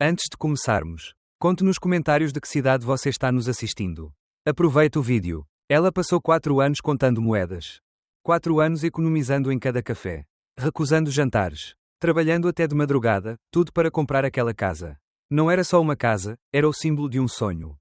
Antes de começarmos, conte nos comentários de que cidade você está nos assistindo. Aproveite o vídeo. Ela passou 4 anos contando moedas. 4 anos economizando em cada café. Recusando jantares. Trabalhando até de madrugada, tudo para comprar aquela casa. Não era só uma casa, era o símbolo de um sonho.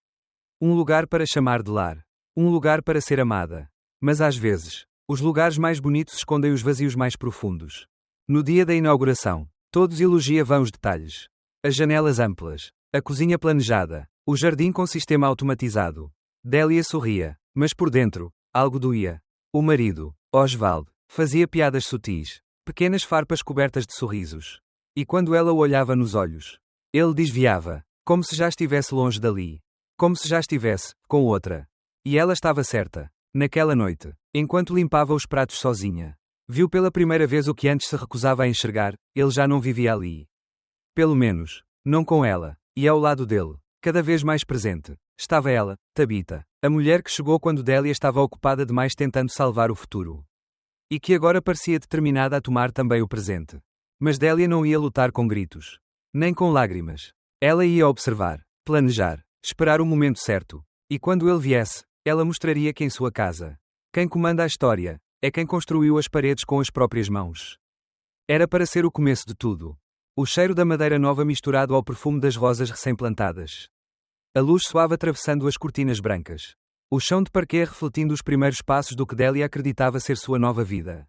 Um lugar para chamar de lar. Um lugar para ser amada. Mas às vezes, os lugares mais bonitos escondem os vazios mais profundos. No dia da inauguração, todos elogiavam os detalhes. As janelas amplas, a cozinha planejada, o jardim com sistema automatizado. Délia sorria, mas por dentro, algo doía. O marido, Oswald, fazia piadas sutis, pequenas farpas cobertas de sorrisos. E quando ela o olhava nos olhos, ele desviava, como se já estivesse longe dali. Como se já estivesse, com outra. E ela estava certa. Naquela noite, enquanto limpava os pratos sozinha, viu pela primeira vez o que antes se recusava a enxergar, ele já não vivia ali. Pelo menos, não com ela, e ao lado dele, cada vez mais presente, estava ela, Tabitha, a mulher que chegou quando Délia estava ocupada demais tentando salvar o futuro. E que agora parecia determinada a tomar também o presente. Mas Délia não ia lutar com gritos. Nem com lágrimas. Ela ia observar, planejar, esperar o momento certo. E quando ele viesse, ela mostraria que em sua casa, quem comanda a história, é quem construiu as paredes com as próprias mãos. Era para ser o começo de tudo. O cheiro da madeira nova misturado ao perfume das rosas recém-plantadas. A luz suave atravessando as cortinas brancas. O chão de parquet refletindo os primeiros passos do que Délia acreditava ser sua nova vida.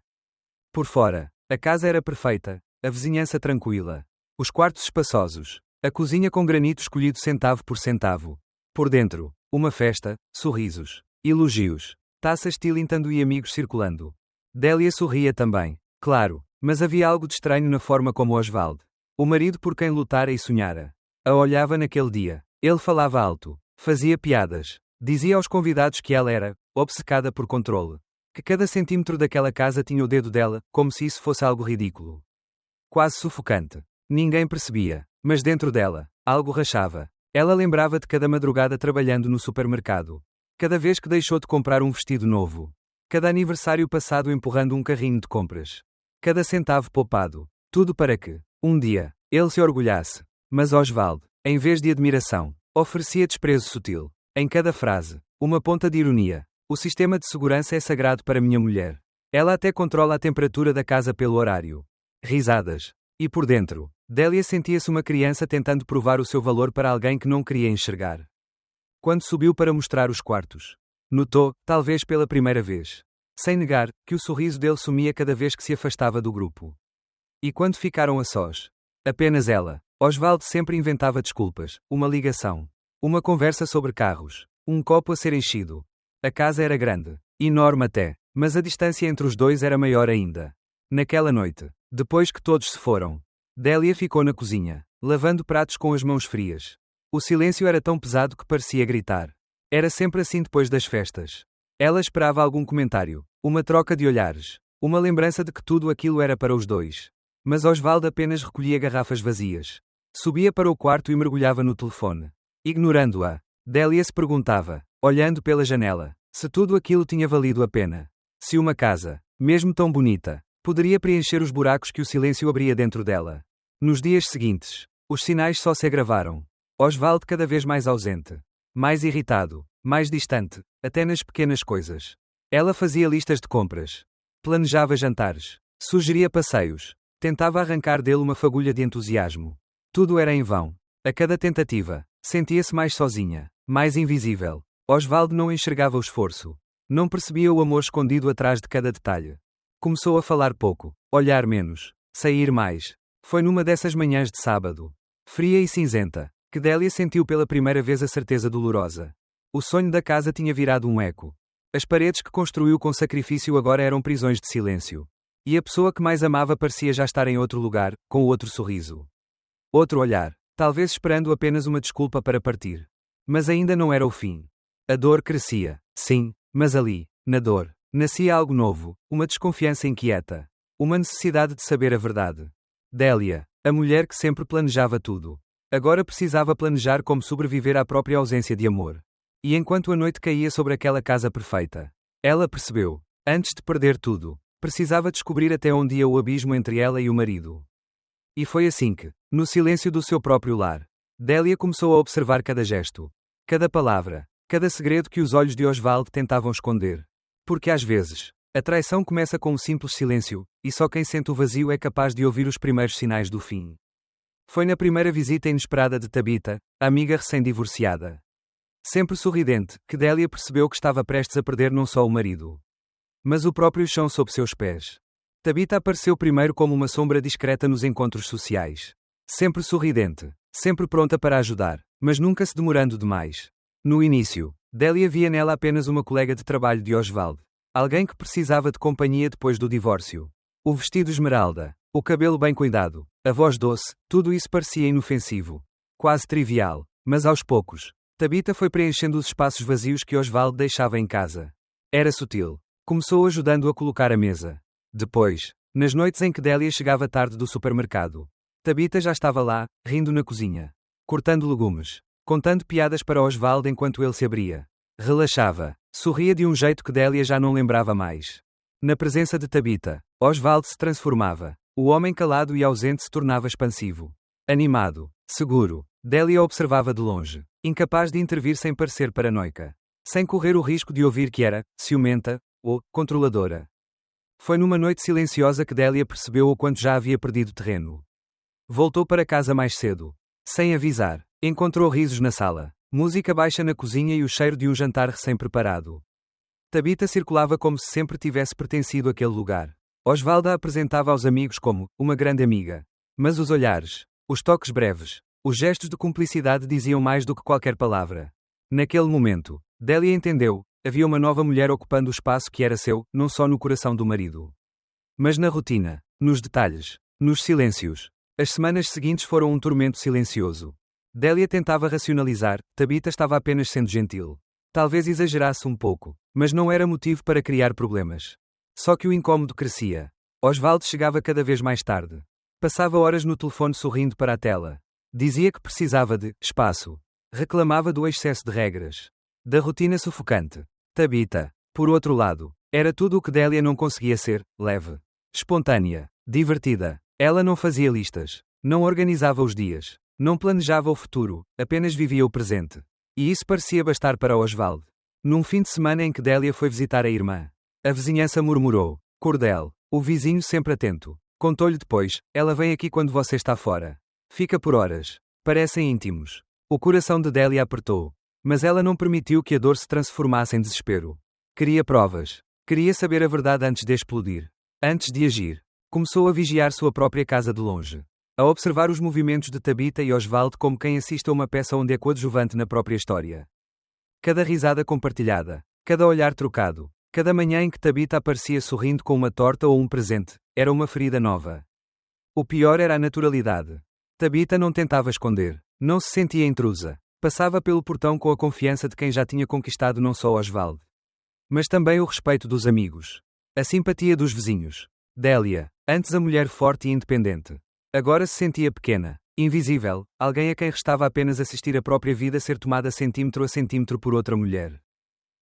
Por fora, a casa era perfeita, a vizinhança tranquila. Os quartos espaçosos, a cozinha com granito escolhido centavo por centavo. Por dentro, uma festa, sorrisos, elogios, taças tilintando e amigos circulando. Délia sorria também, claro, mas havia algo de estranho na forma como Oswald, o marido por quem lutara e sonhara, a olhava naquele dia. Ele falava alto, fazia piadas, dizia aos convidados que ela era, obcecada por controle. Que cada centímetro daquela casa tinha o dedo dela, como se isso fosse algo ridículo. Quase sufocante. Ninguém percebia, mas dentro dela, algo rachava. Ela lembrava de cada madrugada trabalhando no supermercado. Cada vez que deixou de comprar um vestido novo. Cada aniversário passado empurrando um carrinho de compras. Cada centavo poupado. Tudo para que, um dia, ele se orgulhasse. Mas Oswald, em vez de admiração, oferecia desprezo sutil. Em cada frase, uma ponta de ironia. O sistema de segurança é sagrado para minha mulher. Ela até controla a temperatura da casa pelo horário. Risadas. E por dentro, Délia sentia-se uma criança tentando provar o seu valor para alguém que não queria enxergar. Quando subiu para mostrar os quartos, notou, talvez pela primeira vez, sem negar, que o sorriso dele sumia cada vez que se afastava do grupo. E quando ficaram a sós, apenas ela, Oswald sempre inventava desculpas, uma ligação, uma conversa sobre carros, um copo a ser enchido. A casa era grande, enorme até, mas a distância entre os dois era maior ainda. Naquela noite, depois que todos se foram, Délia ficou na cozinha, lavando pratos com as mãos frias. O silêncio era tão pesado que parecia gritar. Era sempre assim depois das festas. Ela esperava algum comentário, uma troca de olhares, uma lembrança de que tudo aquilo era para os dois. Mas Oswald apenas recolhia garrafas vazias. Subia para o quarto e mergulhava no telefone. Ignorando-a, Délia se perguntava, olhando pela janela, se tudo aquilo tinha valido a pena. Se uma casa, mesmo tão bonita, poderia preencher os buracos que o silêncio abria dentro dela. Nos dias seguintes, os sinais só se agravaram. Oswald cada vez mais ausente. Mais irritado, mais distante, até nas pequenas coisas. Ela fazia listas de compras. Planejava jantares. Sugeria passeios. Tentava arrancar dele uma fagulha de entusiasmo. Tudo era em vão. A cada tentativa, sentia-se mais sozinha, mais invisível. Oswald não enxergava o esforço. Não percebia o amor escondido atrás de cada detalhe. Começou a falar pouco, olhar menos, sair mais. Foi numa dessas manhãs de sábado, fria e cinzenta, que Délia sentiu pela primeira vez a certeza dolorosa. O sonho da casa tinha virado um eco. As paredes que construiu com sacrifício agora eram prisões de silêncio. E a pessoa que mais amava parecia já estar em outro lugar, com outro sorriso. Outro olhar, talvez esperando apenas uma desculpa para partir. Mas ainda não era o fim. A dor crescia, sim, mas ali, na dor, nascia algo novo, uma desconfiança inquieta. Uma necessidade de saber a verdade. Délia, a mulher que sempre planejava tudo. Agora precisava planejar como sobreviver à própria ausência de amor. E enquanto a noite caía sobre aquela casa perfeita, ela percebeu, antes de perder tudo, precisava descobrir até onde ia o abismo entre ela e o marido. E foi assim que, no silêncio do seu próprio lar, Délia começou a observar cada gesto, cada palavra, cada segredo que os olhos de Oswald tentavam esconder. Porque às vezes, a traição começa com um simples silêncio, e só quem sente o vazio é capaz de ouvir os primeiros sinais do fim. Foi na primeira visita inesperada de Tabitha, a amiga recém-divorciada. Sempre sorridente, que Délia percebeu que estava prestes a perder não só o marido, mas o próprio chão sob seus pés. Tabitha apareceu primeiro como uma sombra discreta nos encontros sociais. Sempre sorridente, sempre pronta para ajudar, mas nunca se demorando demais. No início, Délia via nela apenas uma colega de trabalho de Oswald. Alguém que precisava de companhia depois do divórcio. O vestido esmeralda, o cabelo bem cuidado, a voz doce, tudo isso parecia inofensivo. Quase trivial, mas aos poucos, Tabitha foi preenchendo os espaços vazios que Oswald deixava em casa. Era sutil. Começou ajudando a colocar a mesa. Depois, nas noites em que Délia chegava tarde do supermercado, Tabitha já estava lá, rindo na cozinha, cortando legumes, contando piadas para Oswald enquanto ele se abria. Relaxava, sorria de um jeito que Délia já não lembrava mais. Na presença de Tabitha, Oswald se transformava. O homem calado e ausente se tornava expansivo. Animado, seguro, Délia observava de longe, incapaz de intervir sem parecer paranoica. Sem correr o risco de ouvir que era ciumenta ou controladora. Foi numa noite silenciosa que Délia percebeu o quanto já havia perdido terreno. Voltou para casa mais cedo. Sem avisar, encontrou risos na sala, música baixa na cozinha e o cheiro de um jantar recém-preparado. Tabitha circulava como se sempre tivesse pertencido àquele lugar. Oswald a apresentava aos amigos como uma grande amiga. Mas os olhares, os toques breves, os gestos de cumplicidade diziam mais do que qualquer palavra. Naquele momento, Délia entendeu, havia uma nova mulher ocupando o espaço que era seu, não só no coração do marido, mas na rotina, nos detalhes, nos silêncios. As semanas seguintes foram um tormento silencioso. Délia tentava racionalizar, Tabitha estava apenas sendo gentil. Talvez exagerasse um pouco, mas não era motivo para criar problemas. Só que o incômodo crescia. Oswald chegava cada vez mais tarde. Passava horas no telefone sorrindo para a tela. Dizia que precisava de espaço. Reclamava do excesso de regras. Da rotina sufocante. Tabitha, por outro lado, era tudo o que Délia não conseguia ser: leve, espontânea, divertida. Ela não fazia listas, não organizava os dias, não planejava o futuro, apenas vivia o presente. E isso parecia bastar para Oswald. Num fim de semana em que Délia foi visitar a irmã, a vizinhança murmurou: Cordel, o vizinho sempre atento. Contou-lhe depois: ela vem aqui quando você está fora. Fica por horas. Parecem íntimos. O coração de Délia apertou. Mas ela não permitiu que a dor se transformasse em desespero. Queria provas. Queria saber a verdade antes de explodir. Antes de agir. Começou a vigiar sua própria casa de longe. A observar os movimentos de Tabitha e Oswald como quem assiste a uma peça onde é coadjuvante na própria história. Cada risada compartilhada. Cada olhar trocado. Cada manhã em que Tabitha aparecia sorrindo com uma torta ou um presente, era uma ferida nova. O pior era a naturalidade. Tabitha não tentava esconder. Não se sentia intrusa. Passava pelo portão com a confiança de quem já tinha conquistado não só Oswald, mas também o respeito dos amigos. A simpatia dos vizinhos. Délia, antes a mulher forte e independente, agora se sentia pequena, invisível, alguém a quem restava apenas assistir a própria vida ser tomada centímetro a centímetro por outra mulher.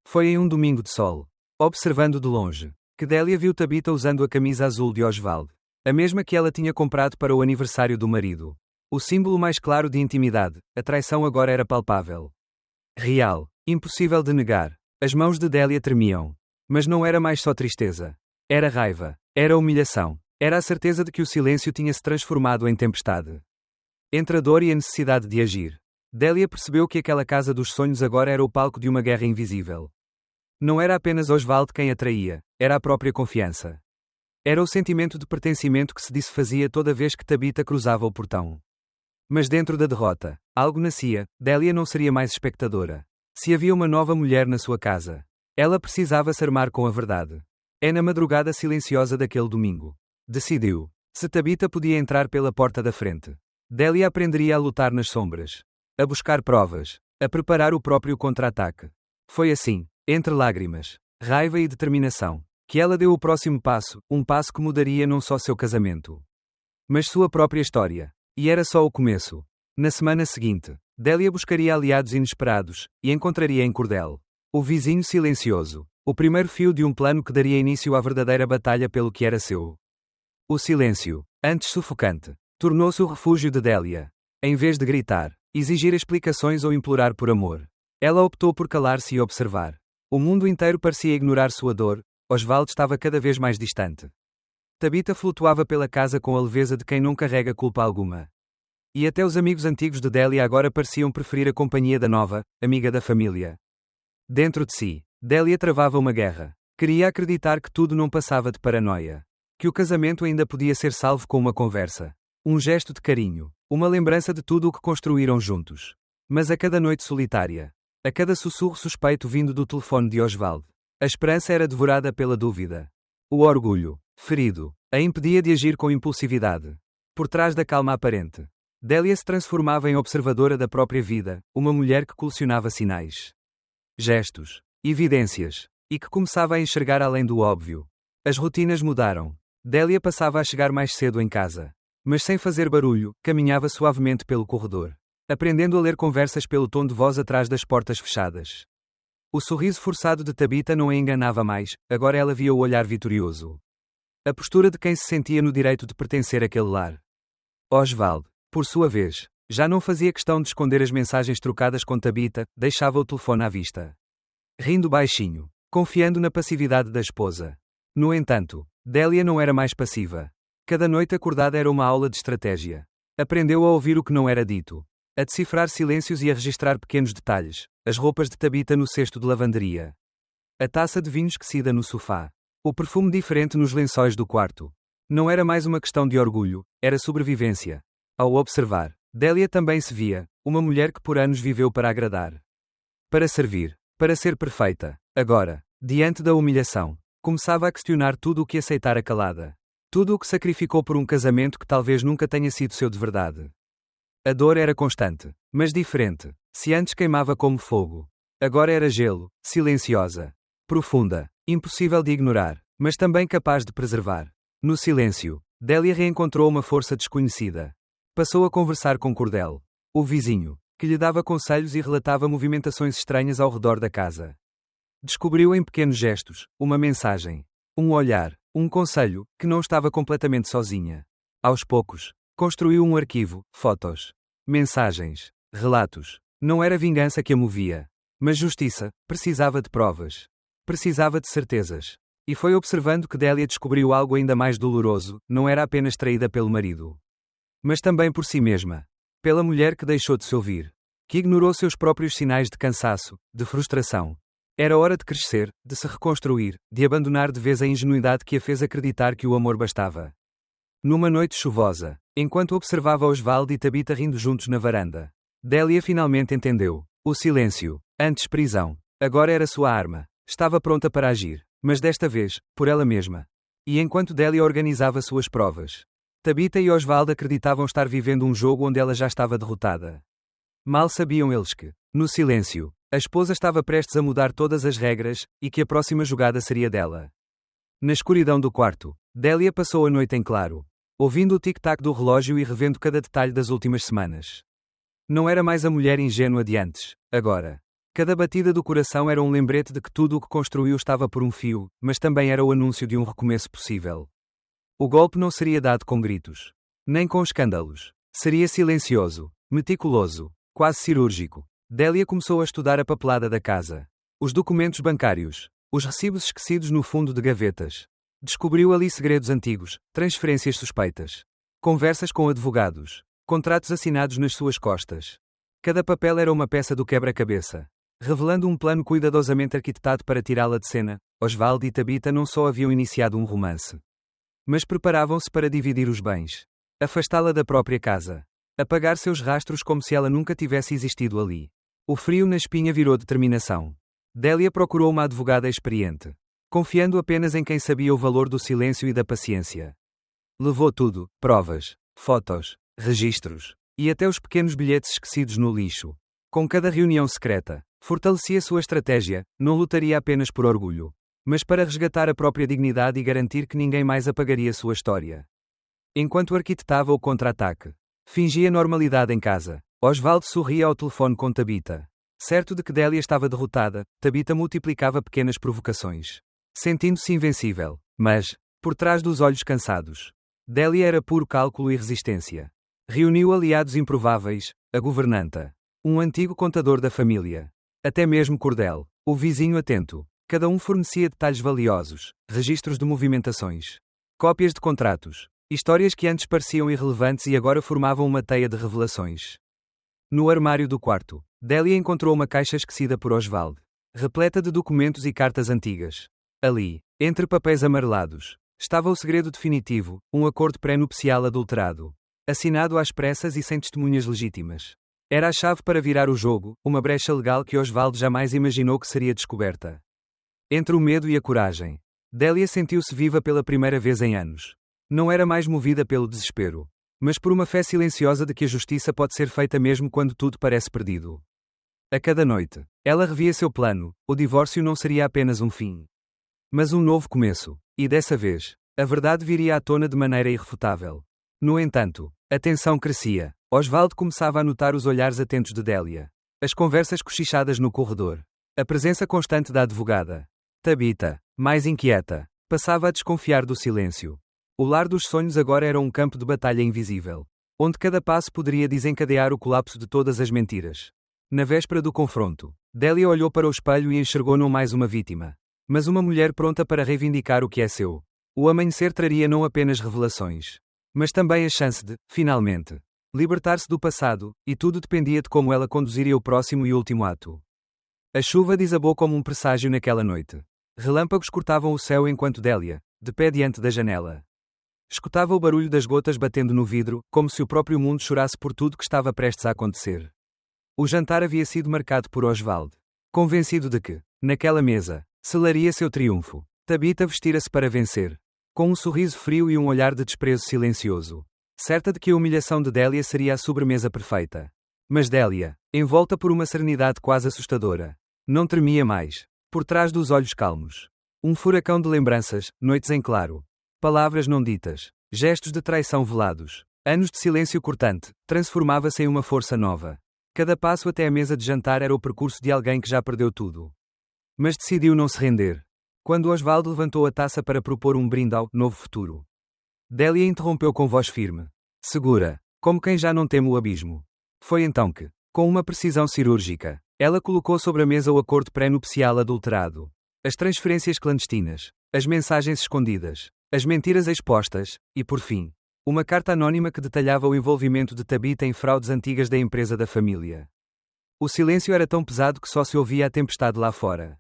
Foi em um domingo de sol, observando de longe, que Délia viu Tabitha usando a camisa azul de Oswald, a mesma que ela tinha comprado para o aniversário do marido. O símbolo mais claro de intimidade, a traição agora era palpável. Real, impossível de negar. As mãos de Délia tremiam. Mas não era mais só tristeza. Era raiva. Era humilhação. Era a certeza de que o silêncio tinha se transformado em tempestade. Entre a dor e a necessidade de agir, Délia percebeu que aquela casa dos sonhos agora era o palco de uma guerra invisível. Não era apenas Oswald quem a traía, era a própria confiança. Era o sentimento de pertencimento que se disfazia toda vez que Tabitha cruzava o portão. Mas dentro da derrota, algo nascia. Délia não seria mais espectadora. Se havia uma nova mulher na sua casa, ela precisava se armar com a verdade. É na madrugada silenciosa daquele domingo. Decidiu. Se Tabitha podia entrar pela porta da frente, Délia aprenderia a lutar nas sombras. A buscar provas. A preparar o próprio contra-ataque. Foi assim, entre lágrimas, raiva e determinação, que ela deu o próximo passo, um passo que mudaria não só seu casamento, mas sua própria história. E era só o começo. Na semana seguinte, Délia buscaria aliados inesperados, e encontraria em Cordel o vizinho silencioso, o primeiro fio de um plano que daria início à verdadeira batalha pelo que era seu. O silêncio, antes sufocante, tornou-se o refúgio de Délia. Em vez de gritar, exigir explicações ou implorar por amor. Ela optou por calar-se e observar. O mundo inteiro parecia ignorar sua dor. Oswald estava cada vez mais distante. Tabitha flutuava pela casa com a leveza de quem não carrega culpa alguma. E até os amigos antigos de Delia agora pareciam preferir a companhia da nova, amiga da família. Dentro de si, Delia travava uma guerra. Queria acreditar que tudo não passava de paranoia. Que o casamento ainda podia ser salvo com uma conversa. Um gesto de carinho. Uma lembrança de tudo o que construíram juntos. Mas a cada noite solitária. A cada sussurro suspeito vindo do telefone de Oswald. A esperança era devorada pela dúvida. O orgulho, ferido, a impedia de agir com impulsividade. Por trás da calma aparente, Delia se transformava em observadora da própria vida, uma mulher que colecionava sinais, gestos, evidências, e que começava a enxergar além do óbvio. As rotinas mudaram. Delia passava a chegar mais cedo em casa. Mas sem fazer barulho, caminhava suavemente pelo corredor, aprendendo a ler conversas pelo tom de voz atrás das portas fechadas. O sorriso forçado de Tabitha não a enganava mais, agora ela via o olhar vitorioso. A postura de quem se sentia no direito de pertencer àquele lar. Oswald, por sua vez, já não fazia questão de esconder as mensagens trocadas com Tabitha, deixava o telefone à vista. Rindo baixinho, confiando na passividade da esposa. No entanto, Delia não era mais passiva. Cada noite acordada era uma aula de estratégia. Aprendeu a ouvir o que não era dito, a decifrar silêncios e a registrar pequenos detalhes, as roupas de Tabitha no cesto de lavanderia. A taça de vinho esquecida no sofá. O perfume diferente nos lençóis do quarto. Não era mais uma questão de orgulho, era sobrevivência. Ao observar, Delia também se via, uma mulher que por anos viveu para agradar. Para servir, para ser perfeita. Agora, diante da humilhação, começava a questionar tudo o que aceitara calada. Tudo o que sacrificou por um casamento que talvez nunca tenha sido seu de verdade. A dor era constante, mas diferente. Se antes queimava como fogo, agora era gelo, silenciosa, profunda, impossível de ignorar, mas também capaz de preservar. No silêncio, Delia reencontrou uma força desconhecida. Passou a conversar com Cordel, o vizinho, que lhe dava conselhos e relatava movimentações estranhas ao redor da casa. Descobriu em pequenos gestos, uma mensagem, um olhar, um conselho, que não estava completamente sozinha. Aos poucos, construiu um arquivo, fotos, mensagens, relatos. Não era vingança que a movia, mas justiça. Precisava de provas. Precisava de certezas. E foi observando que Delia descobriu algo ainda mais doloroso, não era apenas traída pelo marido, mas também por si mesma. Pela mulher que deixou de se ouvir. Que ignorou seus próprios sinais de cansaço, de frustração. Era hora de crescer, de se reconstruir, de abandonar de vez a ingenuidade que a fez acreditar que o amor bastava. Numa noite chuvosa, enquanto observava Oswald e Tabitha rindo juntos na varanda, Delia finalmente entendeu. O silêncio, antes prisão, agora era sua arma. Estava pronta para agir, mas desta vez, por ela mesma. E enquanto Delia organizava suas provas, Tabitha e Oswald acreditavam estar vivendo um jogo onde ela já estava derrotada. Mal sabiam eles que, no silêncio, a esposa estava prestes a mudar todas as regras, e que a próxima jogada seria dela. Na escuridão do quarto, Delia passou a noite em claro, ouvindo o tic-tac do relógio e revendo cada detalhe das últimas semanas. Não era mais a mulher ingênua de antes, agora. Cada batida do coração era um lembrete de que tudo o que construiu estava por um fio, mas também era o anúncio de um recomeço possível. O golpe não seria dado com gritos, nem com escândalos. Seria silencioso, meticuloso, quase cirúrgico. Delia começou a estudar a papelada da casa. Os documentos bancários, os recibos esquecidos no fundo de gavetas. Descobriu ali segredos antigos, transferências suspeitas, conversas com advogados, contratos assinados nas suas costas. Cada papel era uma peça do quebra-cabeça, revelando um plano cuidadosamente arquitetado para tirá-la de cena. Oswald e Tabitha não só haviam iniciado um romance, mas preparavam-se para dividir os bens, afastá-la da própria casa, apagar seus rastros como se ela nunca tivesse existido ali. O frio na espinha virou determinação. Delia procurou uma advogada experiente, confiando apenas em quem sabia o valor do silêncio e da paciência. Levou tudo, provas, fotos, registros, e até os pequenos bilhetes esquecidos no lixo. Com cada reunião secreta, fortalecia sua estratégia, não lutaria apenas por orgulho, mas para resgatar a própria dignidade e garantir que ninguém mais apagaria sua história. Enquanto arquitetava o contra-ataque, fingia normalidade em casa. Oswald sorria ao telefone com Tabitha. Certo de que Delia estava derrotada, Tabitha multiplicava pequenas provocações, sentindo-se invencível. Mas, por trás dos olhos cansados, Delia era puro cálculo e resistência. Reuniu aliados improváveis, a governanta, um antigo contador da família, até mesmo Cordel, o vizinho atento. Cada um fornecia detalhes valiosos, registros de movimentações, cópias de contratos, histórias que antes pareciam irrelevantes e agora formavam uma teia de revelações. No armário do quarto, Delia encontrou uma caixa esquecida por Oswald, repleta de documentos e cartas antigas. Ali, entre papéis amarelados, estava o segredo definitivo, um acordo pré-nupcial adulterado, assinado às pressas e sem testemunhas legítimas. Era a chave para virar o jogo, uma brecha legal que Oswald jamais imaginou que seria descoberta. Entre o medo e a coragem, Delia sentiu-se viva pela primeira vez em anos. Não era mais movida pelo desespero, mas por uma fé silenciosa de que a justiça pode ser feita mesmo quando tudo parece perdido. A cada noite, ela revia seu plano, o divórcio não seria apenas um fim, mas um novo começo, e dessa vez, a verdade viria à tona de maneira irrefutável. No entanto, a tensão crescia. Oswald começava a notar os olhares atentos de Delia, as conversas cochichadas no corredor, a presença constante da advogada. Tabitha, mais inquieta, passava a desconfiar do silêncio. O lar dos sonhos agora era um campo de batalha invisível, onde cada passo poderia desencadear o colapso de todas as mentiras. Na véspera do confronto, Delia olhou para o espelho e enxergou não mais uma vítima, mas uma mulher pronta para reivindicar o que é seu. O amanhecer traria não apenas revelações, mas também a chance de, finalmente, libertar-se do passado, e tudo dependia de como ela conduziria o próximo e último ato. A chuva desabou como um presságio naquela noite. Relâmpagos cortavam o céu enquanto Delia, de pé diante da janela, escutava o barulho das gotas batendo no vidro, como se o próprio mundo chorasse por tudo que estava prestes a acontecer. O jantar havia sido marcado por Oswald, convencido de que, naquela mesa, selaria seu triunfo. Tabitha vestira-se para vencer, com um sorriso frio e um olhar de desprezo silencioso, certa de que a humilhação de Delia seria a sobremesa perfeita. Mas Delia, envolta por uma serenidade quase assustadora, não tremia mais. Por trás dos olhos calmos, um furacão de lembranças, noites em claro, palavras não ditas, gestos de traição velados, anos de silêncio cortante, transformava-se em uma força nova. Cada passo até a mesa de jantar era o percurso de alguém que já perdeu tudo, mas decidiu não se render. Quando Oswald levantou a taça para propor um brinde ao novo futuro, Delia interrompeu com voz firme, segura, como quem já não teme o abismo. Foi então que, com uma precisão cirúrgica, ela colocou sobre a mesa o acordo pré-nupcial adulterado, as transferências clandestinas, as mensagens escondidas, as mentiras expostas, e por fim, uma carta anônima que detalhava o envolvimento de Tabitha em fraudes antigas da empresa da família. O silêncio era tão pesado que só se ouvia a tempestade lá fora.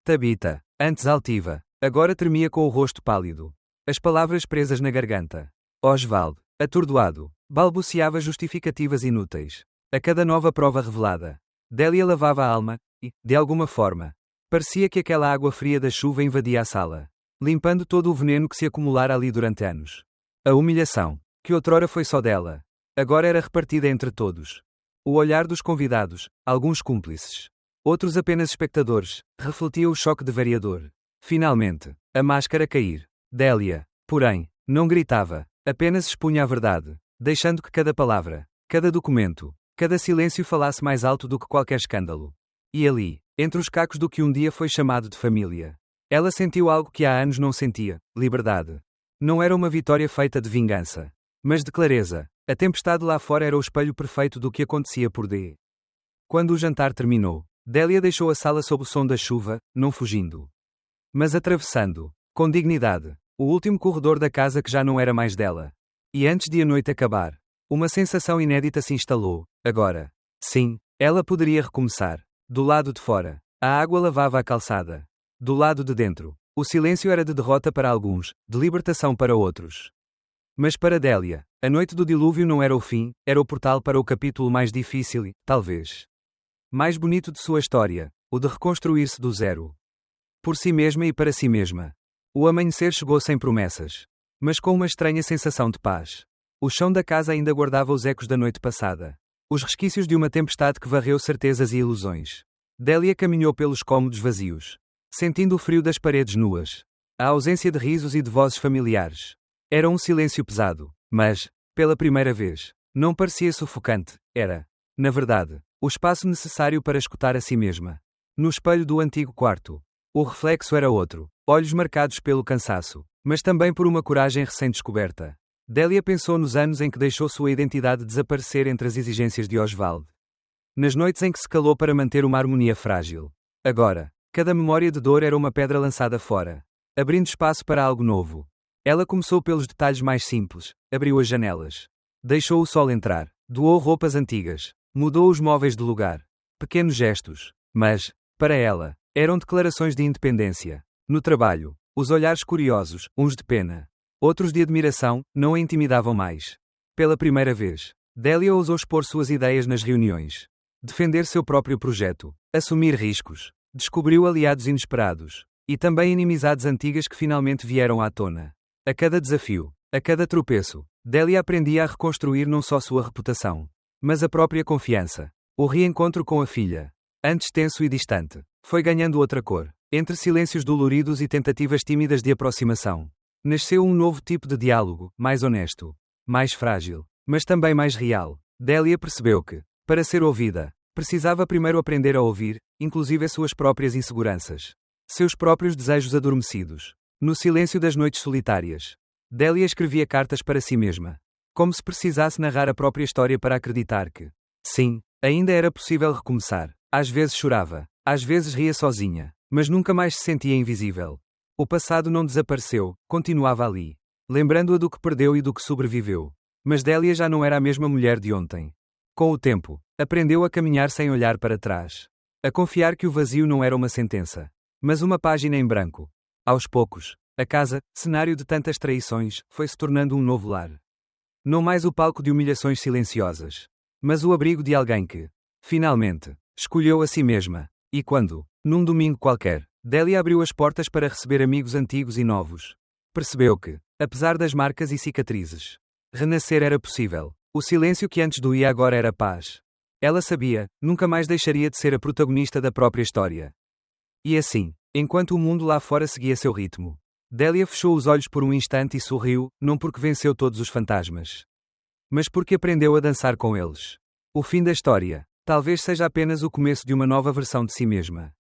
Tabitha, antes altiva, agora tremia com o rosto pálido, as palavras presas na garganta. Oswald, atordoado, balbuciava justificativas inúteis. A cada nova prova revelada, Delia lavava a alma, e, de alguma forma, parecia que aquela água fria da chuva invadia a sala, limpando todo o veneno que se acumulara ali durante anos. A humilhação, que outrora foi só dela, agora era repartida entre todos. O olhar dos convidados, alguns cúmplices, outros apenas espectadores, refletia o choque de variador. Finalmente, a máscara cair. Delia, porém, não gritava, apenas expunha a verdade, deixando que cada palavra, cada documento, cada silêncio falasse mais alto do que qualquer escândalo. E ali, entre os cacos do que um dia foi chamado de família, ela sentiu algo que há anos não sentia: liberdade. Não era uma vitória feita de vingança, mas de clareza. A tempestade lá fora era o espelho perfeito do que acontecia por dentro. Quando o jantar terminou, Delia deixou a sala sob o som da chuva, não fugindo, mas atravessando, com dignidade, o último corredor da casa que já não era mais dela. E antes de a noite acabar, uma sensação inédita se instalou. Agora, sim, ela poderia recomeçar. Do lado de fora, a água lavava a calçada. Do lado de dentro, o silêncio era de derrota para alguns, de libertação para outros. Mas para Delia, a noite do dilúvio não era o fim, era o portal para o capítulo mais difícil e, talvez, mais bonito de sua história, o de reconstruir-se do zero. Por si mesma e para si mesma. O amanhecer chegou sem promessas, mas com uma estranha sensação de paz. O chão da casa ainda guardava os ecos da noite passada, os resquícios de uma tempestade que varreu certezas e ilusões. Delia caminhou pelos cômodos vazios, sentindo o frio das paredes nuas, a ausência de risos e de vozes familiares. Era um silêncio pesado, mas, pela primeira vez, não parecia sufocante. Era, na verdade, o espaço necessário para escutar a si mesma. No espelho do antigo quarto, o reflexo era outro, olhos marcados pelo cansaço, mas também por uma coragem recém-descoberta. Délia pensou nos anos em que deixou sua identidade desaparecer entre as exigências de Oswald. Nas noites em que se calou para manter uma harmonia frágil. Agora, cada memória de dor era uma pedra lançada fora, abrindo espaço para algo novo. Ela começou pelos detalhes mais simples, abriu as janelas. Deixou o sol entrar, doou roupas antigas, mudou os móveis de lugar. Pequenos gestos, mas, para ela, eram declarações de independência. No trabalho, os olhares curiosos, uns de pena, outros de admiração, não a intimidavam mais. Pela primeira vez, Délia ousou expor suas ideias nas reuniões. Defender seu próprio projeto, assumir riscos, descobriu aliados inesperados, e também inimizades antigas que finalmente vieram à tona. A cada desafio, a cada tropeço, Délia aprendia a reconstruir não só sua reputação, mas a própria confiança. O reencontro com a filha, antes tenso e distante, foi ganhando outra cor. Entre silêncios doloridos e tentativas tímidas de aproximação, nasceu um novo tipo de diálogo, mais honesto, mais frágil, mas também mais real. Délia percebeu que, para ser ouvida, precisava primeiro aprender a ouvir, inclusive as suas próprias inseguranças, seus próprios desejos adormecidos. No silêncio das noites solitárias, Délia escrevia cartas para si mesma, como se precisasse narrar a própria história para acreditar que, sim, ainda era possível recomeçar. Às vezes chorava, às vezes ria sozinha, mas nunca mais se sentia invisível. O passado não desapareceu, continuava ali, lembrando-a do que perdeu e do que sobreviveu. Mas Délia já não era a mesma mulher de ontem. Com o tempo, aprendeu a caminhar sem olhar para trás. A confiar que o vazio não era uma sentença, mas uma página em branco. Aos poucos, a casa, cenário de tantas traições, foi se tornando um novo lar. Não mais o palco de humilhações silenciosas, mas o abrigo de alguém que, finalmente, escolheu a si mesma. E quando, num domingo qualquer, Délia abriu as portas para receber amigos antigos e novos, percebeu que, apesar das marcas e cicatrizes, renascer era possível. O silêncio que antes doía agora era paz. Ela sabia, nunca mais deixaria de ser a protagonista da própria história. E assim, enquanto o mundo lá fora seguia seu ritmo, Délia fechou os olhos por um instante e sorriu, não porque venceu todos os fantasmas, mas porque aprendeu a dançar com eles. O fim da história, talvez seja apenas o começo de uma nova versão de si mesma.